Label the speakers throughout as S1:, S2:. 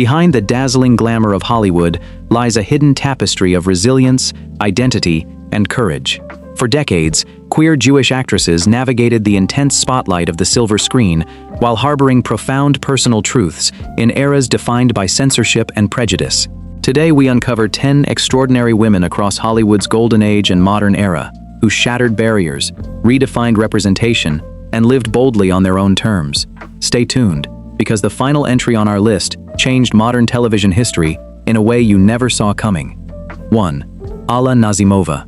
S1: Behind the dazzling glamour of Hollywood lies a hidden tapestry of resilience, identity, and courage. For decades, queer Jewish actresses navigated the intense spotlight of the silver screen while harboring profound personal truths in eras defined by censorship and prejudice. Today we uncover 10 extraordinary women across Hollywood's golden age and modern era who shattered barriers, redefined representation, and lived boldly on their own terms. Stay tuned, because the final entry on our list changed modern television history in a way you never saw coming. 1. Alla Nazimova.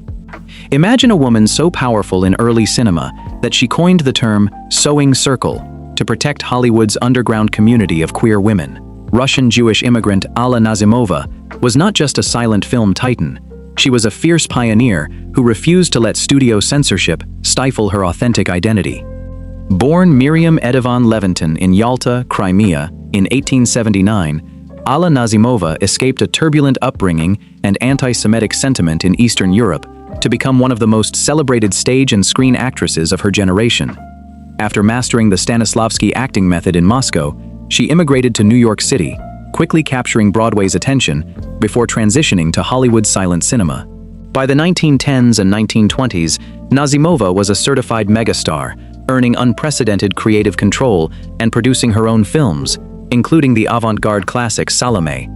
S1: Imagine a woman so powerful in early cinema that she coined the term sewing circle to protect Hollywood's underground community of queer women. Russian Jewish immigrant Alla Nazimova was not just a silent film titan. She was a fierce pioneer who refused to let studio censorship stifle her authentic identity. Born Miriam Leventon in Yalta, Crimea, in 1879, Alla Nazimova escaped a turbulent upbringing and anti-Semitic sentiment in Eastern Europe to become one of the most celebrated stage and screen actresses of her generation. After mastering the Stanislavski acting method in Moscow, she immigrated to New York City, quickly capturing Broadway's attention before transitioning to Hollywood's silent cinema. By the 1910s and 1920s, Nazimova was a certified megastar, earning unprecedented creative control and producing her own films, including the avant-garde classic Salome.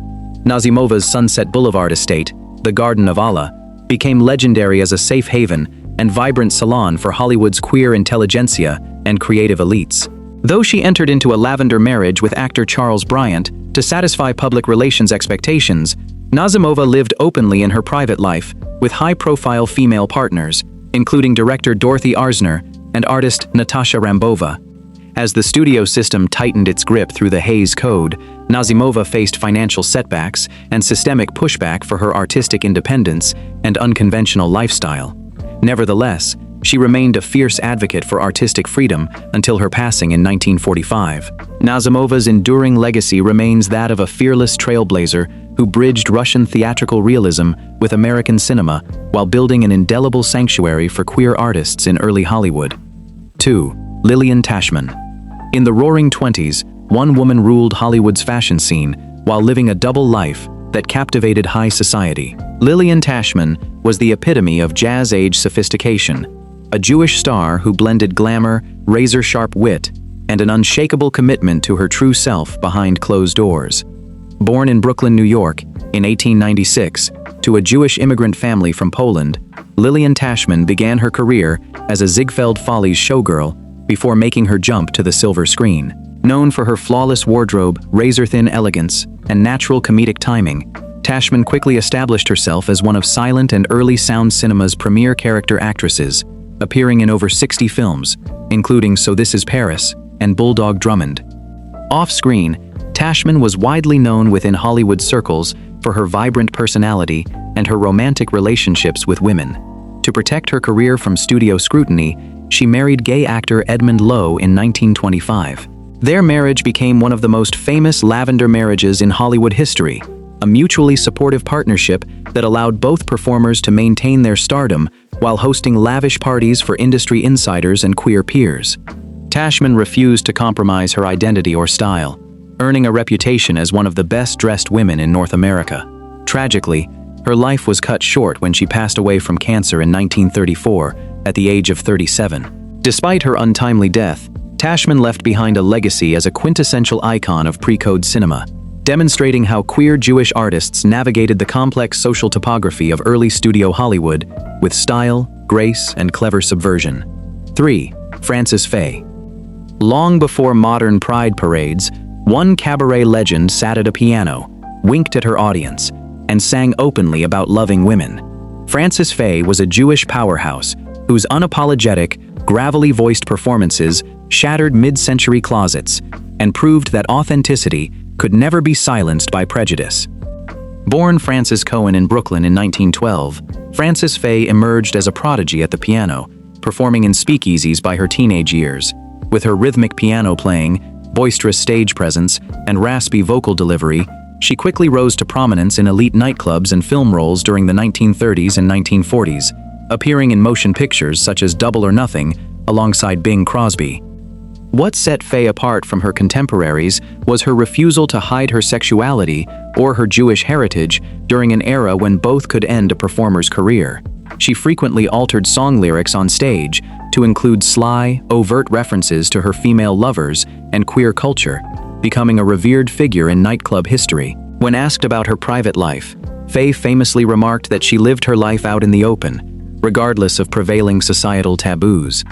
S1: Nazimova's Sunset Boulevard estate, the Garden of Allah, became legendary as a safe haven and vibrant salon for Hollywood's queer intelligentsia and creative elites. Though she entered into a Lavender marriage with actor Charles Bryant to satisfy public relations expectations, Nazimova lived openly in her private life with high-profile female partners, including director Dorothy Arzner and artist Natasha Rambova. As the studio system tightened its grip through the Hays Code, Nazimova faced financial setbacks and systemic pushback for her artistic independence and unconventional lifestyle. Nevertheless, she remained a fierce advocate for artistic freedom until her passing in 1945. Nazimova's enduring legacy remains that of a fearless trailblazer who bridged Russian theatrical realism with American cinema while building an indelible sanctuary for queer artists in early Hollywood. 2. Lillian Tashman. In the Roaring '20s, one woman ruled Hollywood's fashion scene while living a double life that captivated high society. Lillian Tashman was the epitome of jazz-age sophistication, a Jewish star who blended glamour, razor-sharp wit, and an unshakable commitment to her true self behind closed doors. Born in Brooklyn, New York, in 1896, to a Jewish immigrant family from Poland, Lillian Tashman began her career as a Ziegfeld Follies showgirl before making her jump to the silver screen. Known for her flawless wardrobe, razor-thin elegance, and natural comedic timing, Tashman quickly established herself as one of silent and early sound cinema's premier character actresses, appearing in over 60 films, including So This Is Paris and Bulldog Drummond. Off-screen, Tashman was widely known within Hollywood circles for her vibrant personality and her romantic relationships with women. To protect her career from studio scrutiny, she married gay actor Edmund Lowe in 1925. Their marriage became one of the most famous Lavender marriages in Hollywood history, a mutually supportive partnership that allowed both performers to maintain their stardom while hosting lavish parties for industry insiders and queer peers. Tashman refused to compromise her identity or style, earning a reputation as one of the best-dressed women in North America. Tragically, her life was cut short when she passed away from cancer in 1934 at the age of 37. Despite her untimely death, Tashman left behind a legacy as a quintessential icon of pre-code cinema, demonstrating how queer Jewish artists navigated the complex social topography of early studio Hollywood with style, grace, and clever subversion. 3. Frances Faye. Long before modern pride parades, one cabaret legend sat at a piano, winked at her audience, and sang openly about loving women. Frances Faye was a Jewish powerhouse whose unapologetic, gravelly-voiced performances shattered mid-century closets and proved that authenticity could never be silenced by prejudice. Born Frances Cohen in Brooklyn in 1912, Frances Faye emerged as a prodigy at the piano, performing in speakeasies by her teenage years. With her rhythmic piano playing, boisterous stage presence, and raspy vocal delivery, she quickly rose to prominence in elite nightclubs and film roles during the 1930s and 1940s, appearing in motion pictures such as Double or Nothing alongside Bing Crosby. What set Faye apart from her contemporaries was her refusal to hide her sexuality or her Jewish heritage during an era when both could end a performer's career. She frequently altered song lyrics on stage to include sly, overt references to her female lovers and queer culture, becoming a revered figure in nightclub history. When asked about her private life, Faye famously remarked that she lived her life out in the open, regardless of prevailing societal taboos.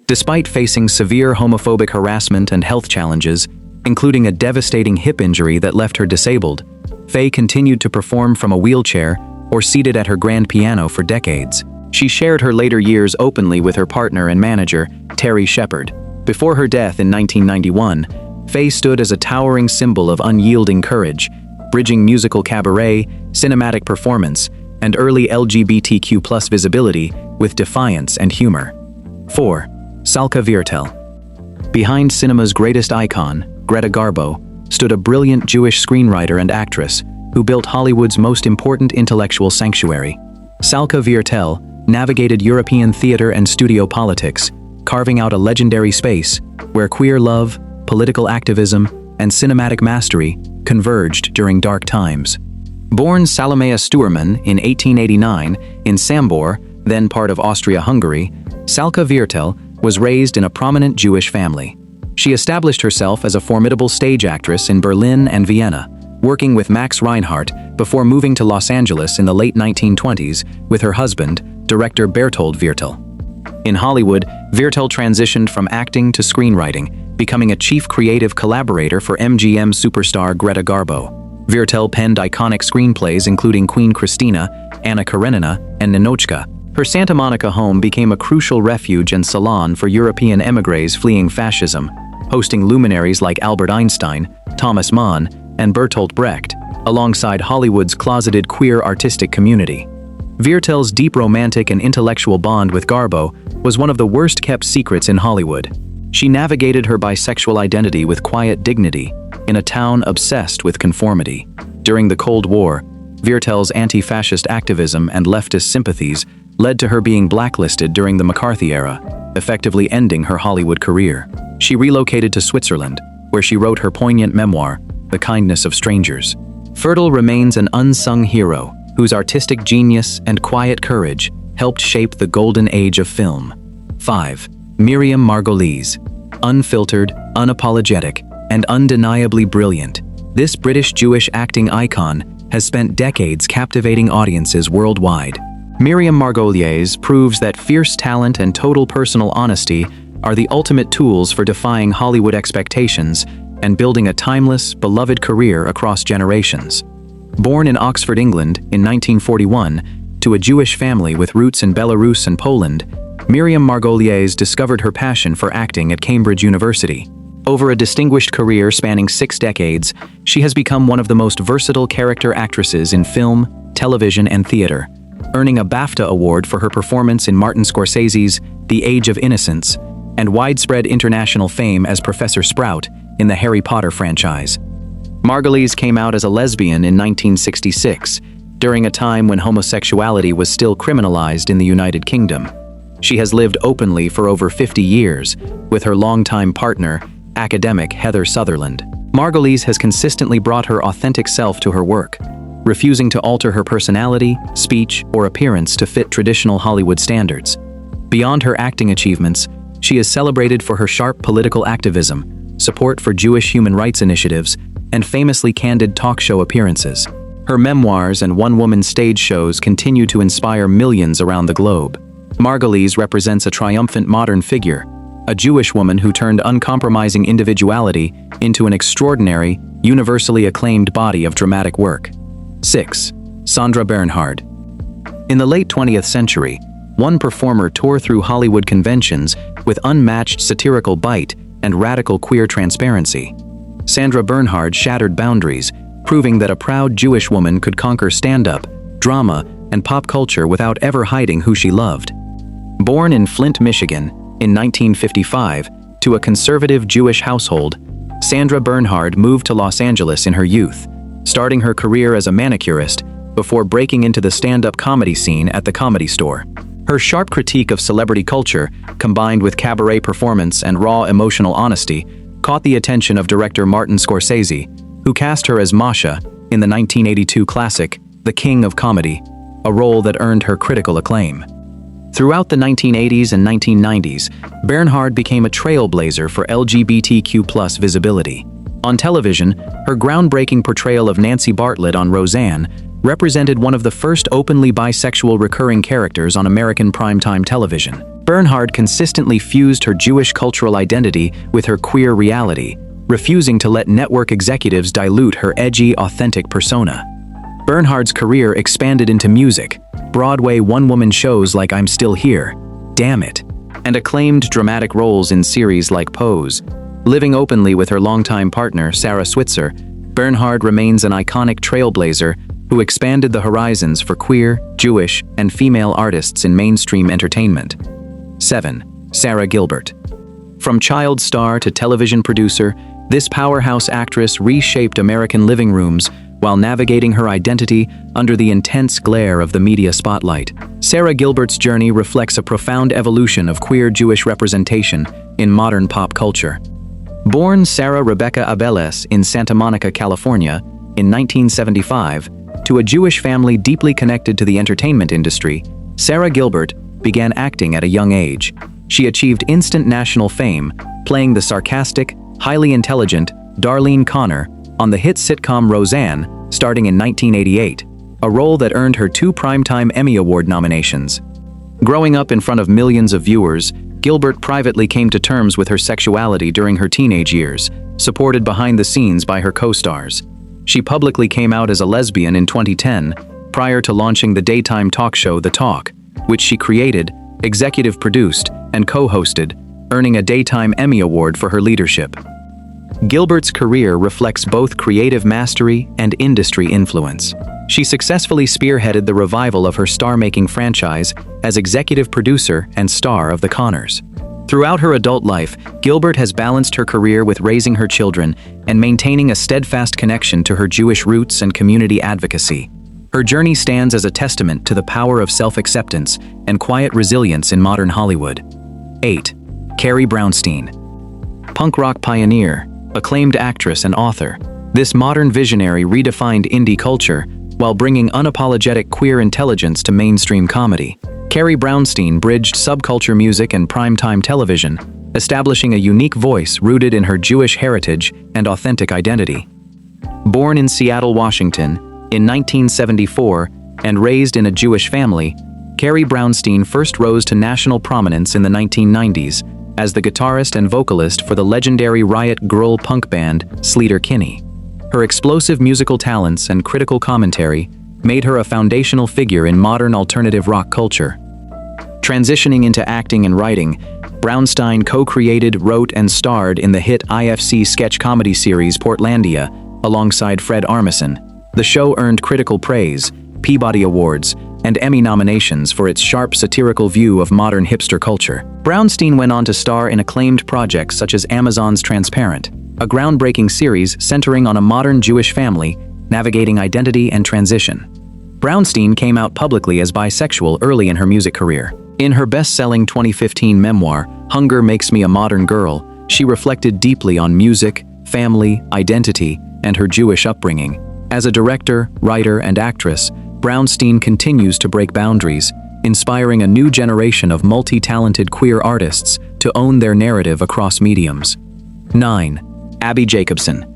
S1: Despite facing severe homophobic harassment and health challenges, including a devastating hip injury that left her disabled, Faye continued to perform from a wheelchair or seated at her grand piano for decades. She shared her later years openly with her partner and manager, Terry Shepard. Before her death in 1991, Faye stood as a towering symbol of unyielding courage, bridging musical cabaret, cinematic performance, and early LGBTQ+ visibility with defiance and humor. 4. Salka Viertel. Behind cinema's greatest icon, Greta Garbo, stood a brilliant Jewish screenwriter and actress who built Hollywood's most important intellectual sanctuary. Salka Viertel navigated European theater and studio politics, carving out a legendary space where queer love, political activism, and cinematic mastery converged during dark times. Born Salome Stuurman in 1889 in Sambor, then part of Austria-Hungary, Salka Viertel was raised in a prominent Jewish family. She established herself as a formidable stage actress in Berlin and Vienna, working with Max Reinhardt before moving to Los Angeles in the late 1920s with her husband, director Bertold Viertel. In Hollywood, Viertel transitioned from acting to screenwriting, becoming a chief creative collaborator for MGM superstar Greta Garbo. Viertel penned iconic screenplays including Queen Christina, Anna Karenina, and Ninochka. Her Santa Monica home became a crucial refuge and salon for European émigrés fleeing fascism, hosting luminaries like Albert Einstein, Thomas Mann, and Bertolt Brecht, alongside Hollywood's closeted queer artistic community. Viertel's deep romantic and intellectual bond with Garbo was one of the worst-kept secrets in Hollywood. She navigated her bisexual identity with quiet dignity in a town obsessed with conformity. During the Cold War, Viertel's anti-fascist activism and leftist sympathies led to her being blacklisted during the McCarthy era, effectively ending her Hollywood career. She relocated to Switzerland, where she wrote her poignant memoir, The Kindness of Strangers. Viertel remains an unsung hero whose artistic genius and quiet courage helped shape the golden age of film. 5. Miriam Margolyes. Unfiltered, unapologetic, and undeniably brilliant, this British Jewish acting icon has spent decades captivating audiences worldwide. Miriam Margolyes proves that fierce talent and total personal honesty are the ultimate tools for defying Hollywood expectations and building a timeless, beloved career across generations. Born in Oxford, England in 1941 to a Jewish family with roots in Belarus and Poland, Miriam Margolyes discovered her passion for acting at Cambridge University. Over a distinguished career spanning 6 decades, she has become one of the most versatile character actresses in film, television, and theater, earning a BAFTA award for her performance in Martin Scorsese's The Age of Innocence and widespread international fame as Professor Sprout in the Harry Potter franchise. Margolyes came out as a lesbian in 1966, during a time when homosexuality was still criminalized in the United Kingdom. She has lived openly for over 50 years with her longtime partner, academic Heather Sutherland. Margolyes has consistently brought her authentic self to her work, refusing to alter her personality, speech, or appearance to fit traditional Hollywood standards. Beyond her acting achievements, she is celebrated for her sharp political activism, support for Jewish human rights initiatives, and famously candid talk show appearances. Her memoirs and one-woman stage shows continue to inspire millions around the globe. Margolyes represents a triumphant modern figure, a Jewish woman who turned uncompromising individuality into an extraordinary, universally acclaimed body of dramatic work. 6. Sandra Bernhard. In the late 20th century, one performer tore through Hollywood conventions with unmatched satirical bite and radical queer transparency. Sandra Bernhard shattered boundaries, proving that a proud Jewish woman could conquer stand-up, drama, and pop culture without ever hiding who she loved. Born in Flint, Michigan, in 1955, to a conservative Jewish household, Sandra Bernhard moved to Los Angeles in her youth, starting her career as a manicurist before breaking into the stand-up comedy scene at the Comedy Store. Her sharp critique of celebrity culture, combined with cabaret performance and raw emotional honesty, caught the attention of director Martin Scorsese, who cast her as Masha in the 1982 classic The King of Comedy, a role that earned her critical acclaim. Throughout the 1980s and 1990s, Bernhard became a trailblazer for LGBTQ+ visibility. On television, her groundbreaking portrayal of Nancy Bartlett on Roseanne represented one of the first openly bisexual recurring characters on American primetime television. Bernhard consistently fused her Jewish cultural identity with her queer reality, refusing to let network executives dilute her edgy, authentic persona. Bernhard's career expanded into music, Broadway one-woman shows like I'm Still Here, Damn It, and acclaimed dramatic roles in series like Pose. Living openly with her longtime partner, Sarah Switzer, Bernhard remains an iconic trailblazer who expanded the horizons for queer, Jewish, and female artists in mainstream entertainment. 7. Sara Gilbert. From child star to television producer, this powerhouse actress reshaped American living rooms while navigating her identity under the intense glare of the media spotlight. Sara Gilbert's journey reflects a profound evolution of queer Jewish representation in modern pop culture. Born Sarah Rebecca Abeles in Santa Monica, California, in 1975, to a Jewish family deeply connected to the entertainment industry, Sara Gilbert began acting at a young age. She achieved instant national fame, playing the sarcastic, highly intelligent Darlene Connor on the hit sitcom Roseanne, starting in 1988, a role that earned her 2 Primetime Emmy Award nominations. Growing up in front of millions of viewers, Gilbert privately came to terms with her sexuality during her teenage years, supported behind the scenes by her co-stars. She publicly came out as a lesbian in 2010, prior to launching the daytime talk show The Talk, which she created, executive produced, and co-hosted, earning a Daytime Emmy Award for her leadership. Gilbert's career reflects both creative mastery and industry influence. She successfully spearheaded the revival of her star-making franchise as executive producer and star of The Connors. Throughout her adult life, Gilbert has balanced her career with raising her children and maintaining a steadfast connection to her Jewish roots and community advocacy. Her journey stands as a testament to the power of self-acceptance and quiet resilience in modern Hollywood. 8. Carrie Brownstein. Punk rock pioneer, acclaimed actress and author, this modern visionary redefined indie culture while bringing unapologetic queer intelligence to mainstream comedy. Carrie Brownstein bridged subculture music and primetime television, establishing a unique voice rooted in her Jewish heritage and authentic identity. Born in Seattle, Washington, in 1974, and raised in a Jewish family, Carrie Brownstein first rose to national prominence in the 1990s as the guitarist and vocalist for the legendary Riot Grrrl punk band Sleater-Kinney. Her explosive musical talents and critical commentary made her a foundational figure in modern alternative rock culture. Transitioning into acting and writing, Brownstein co-created, wrote, and starred in the hit IFC sketch comedy series Portlandia alongside Fred Armisen. The show earned critical praise, Peabody Awards, and Emmy nominations for its sharp satirical view of modern hipster culture. Brownstein went on to star in acclaimed projects such as Amazon's Transparent, a groundbreaking series centering on a modern Jewish family navigating identity and transition. Brownstein came out publicly as bisexual early in her music career. In her best-selling 2015 memoir, Hunger Makes Me a Modern Girl, she reflected deeply on music, family, identity, and her Jewish upbringing. As a director, writer, and actress, Brownstein continues to break boundaries, inspiring a new generation of multi-talented queer artists to own their narrative across mediums. 9. Abbi Jacobson.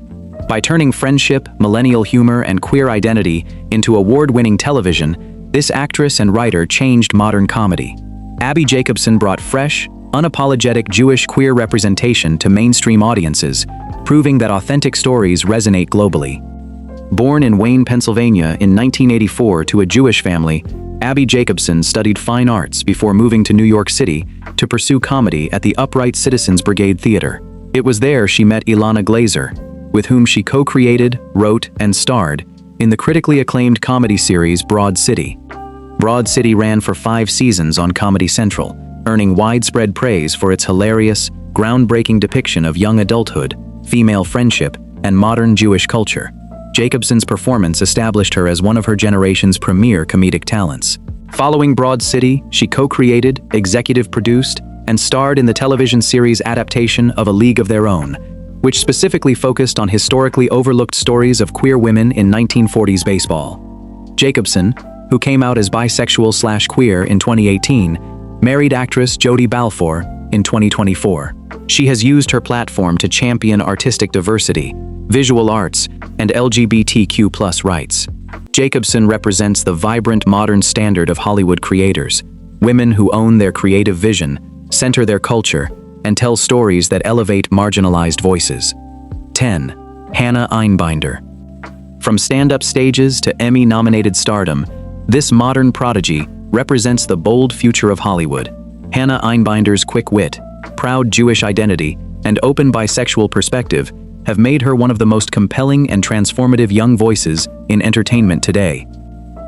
S1: By turning friendship, millennial humor, and queer identity into award-winning television, this actress and writer changed modern comedy. Abbi Jacobson brought fresh, unapologetic Jewish queer representation to mainstream audiences, proving that authentic stories resonate globally. Born in Wayne, Pennsylvania in 1984 to a Jewish family, Abbi Jacobson studied fine arts before moving to New York City to pursue comedy at the Upright Citizens Brigade Theater. It was there she met Ilana Glazer, with whom she co-created, wrote, and starred in the critically acclaimed comedy series Broad City. Broad City ran for 5 seasons on Comedy Central, earning widespread praise for its hilarious, groundbreaking depiction of young adulthood, female friendship, and modern Jewish culture. Jacobson's performance established her as one of her generation's premier comedic talents. Following Broad City, she co-created, executive produced, and starred in the television series adaptation of A League of Their Own, which specifically focused on historically overlooked stories of queer women in 1940s baseball. Jacobson, who came out as bisexual/queer in 2018, married actress Jody Balfour in 2024. She has used her platform to champion artistic diversity, visual arts, and LGBTQ+ rights. Jacobson represents the vibrant modern standard of Hollywood creators, women who own their creative vision, center their culture, and tell stories that elevate marginalized voices. 10. Hannah Einbinder. From stand-up stages to Emmy-nominated stardom, this modern prodigy represents the bold future of Hollywood. Hannah Einbinder's quick wit, proud Jewish identity, and open bisexual perspective have made her one of the most compelling and transformative young voices in entertainment today.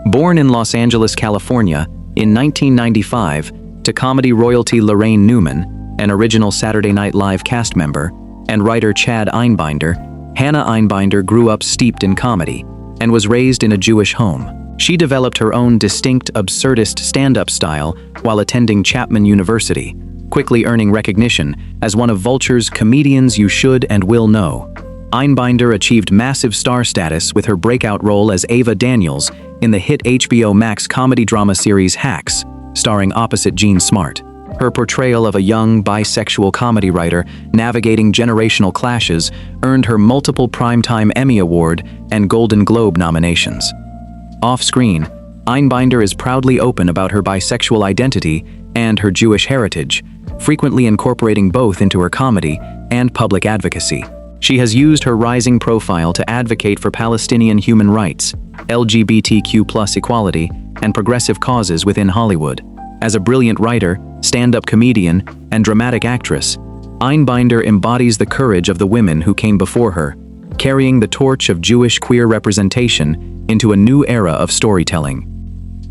S1: Born in Los Angeles, California, in 1995, to comedy royalty Laraine Newman, an original Saturday Night Live cast member, and writer Chad Einbinder, Hannah Einbinder grew up steeped in comedy and was raised in a Jewish home. She developed her own distinct absurdist stand-up style while attending Chapman University, quickly earning recognition as one of Vulture's comedians you should and will know. Einbinder achieved massive star status with her breakout role as Ava Daniels in the hit HBO Max comedy drama series Hacks, starring opposite Jean Smart. Her portrayal of a young bisexual comedy writer navigating generational clashes earned her multiple Primetime Emmy Award and Golden Globe nominations. Off-screen, Einbinder is proudly open about her bisexual identity and her Jewish heritage, frequently incorporating both into her comedy and public advocacy. She has used her rising profile to advocate for Palestinian human rights, LGBTQ+ equality, and progressive causes within Hollywood. As a brilliant writer, stand-up comedian, and dramatic actress, Einbinder embodies the courage of the women who came before her, carrying the torch of Jewish queer representation into a new era of storytelling.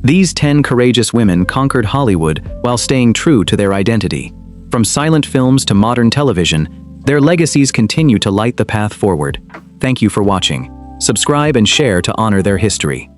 S1: These 10 courageous women conquered Hollywood while staying true to their identity. From silent films to modern television, their legacies continue to light the path forward. Thank you for watching. Subscribe and share to honor their history.